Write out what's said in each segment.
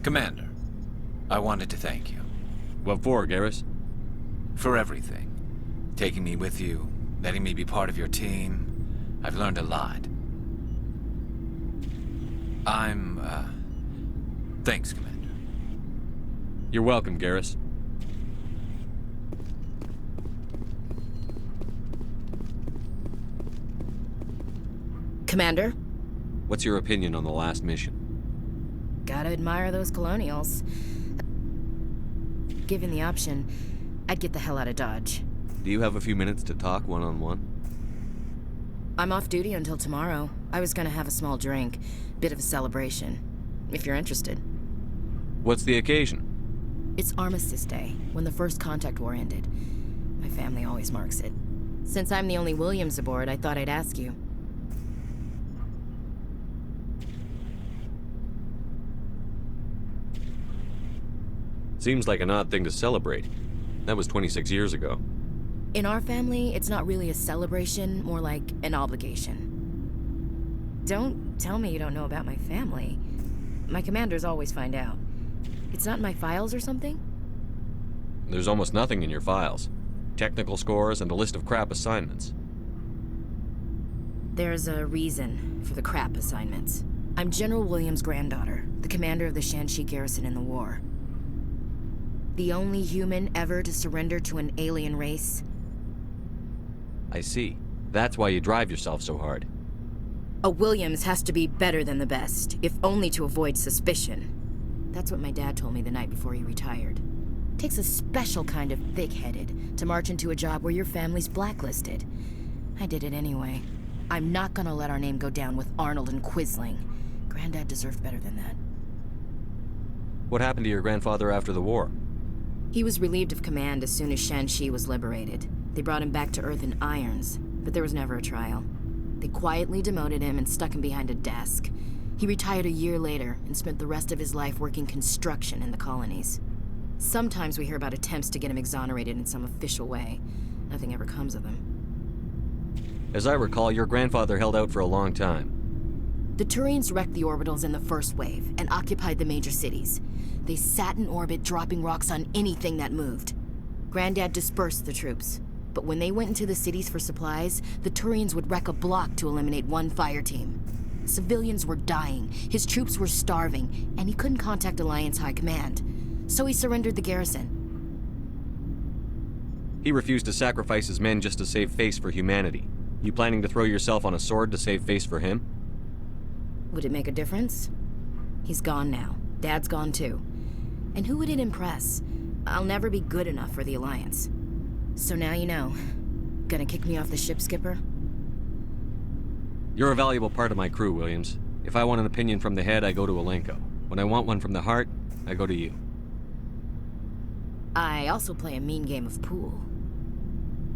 Commander, I wanted to thank you. What for, Garrus? For everything. Taking me with you, letting me be part of your team. I've learned a lot. Thanks, Commander. You're welcome, Garrus. Commander? What's your opinion on the last mission? Gotta admire those colonials. Given the option, I'd get the hell out of Dodge. Do you have a few minutes to talk one-on-one? I'm off duty until tomorrow. I was gonna have a small drink. Bit of a celebration. If you're interested. What's the occasion? It's Armistice Day, when the First Contact War ended. My family always marks it. Since I'm the only Williams aboard, I thought I'd ask you. Seems like an odd thing to celebrate. That was 26 years ago. In our family, it's not really a celebration, more like an obligation. Don't tell me you don't know about my family. My commanders always find out. It's not in my files or something? There's almost nothing in your files. Technical scores and a list of crap assignments. There's a reason for the crap assignments. I'm General Williams' granddaughter, the commander of the Shanxi garrison in the war. The only human ever to surrender to an alien race. I see. That's why you drive yourself so hard. A Williams has to be better than the best, if only to avoid suspicion. That's what my dad told me the night before he retired. Takes a special kind of thick-headed to march into a job where your family's blacklisted. I did it anyway. I'm not gonna let our name go down with Arnold and Quisling. Granddad deserved better than that. What happened to your grandfather after the war? He was relieved of command as soon as Shanxi was liberated. They brought him back to Earth in irons, but there was never a trial. They quietly demoted him and stuck him behind a desk. He retired a year later and spent the rest of his life working construction in the colonies. Sometimes we hear about attempts to get him exonerated in some official way. Nothing ever comes of him. As I recall, your grandfather held out for a long time. The Turians wrecked the orbitals in the first wave and occupied the major cities. They sat in orbit, dropping rocks on anything that moved. Granddad dispersed the troops, but when they went into the cities for supplies, the Turians would wreck a block to eliminate one fire team. Civilians were dying, his troops were starving, and he couldn't contact Alliance High Command. So he surrendered the garrison. He refused to sacrifice his men just to save face for humanity. You planning to throw yourself on a sword to save face for him? Would it make a difference? He's gone now. Dad's gone too. And who would it impress? I'll never be good enough for the Alliance. So now you know. Gonna kick me off the ship, Skipper? You're a valuable part of my crew, Williams. If I want an opinion from the head, I go to Alenko. When I want one from the heart, I go to you. I also play a mean game of pool.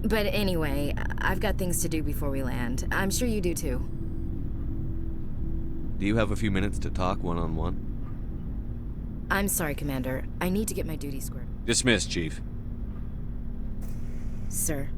But anyway, I've got things to do before we land. I'm sure you do too. Do you have a few minutes to talk one-on-one? I'm sorry, Commander. I need to get my duty squared. Dismissed, Chief. Sir.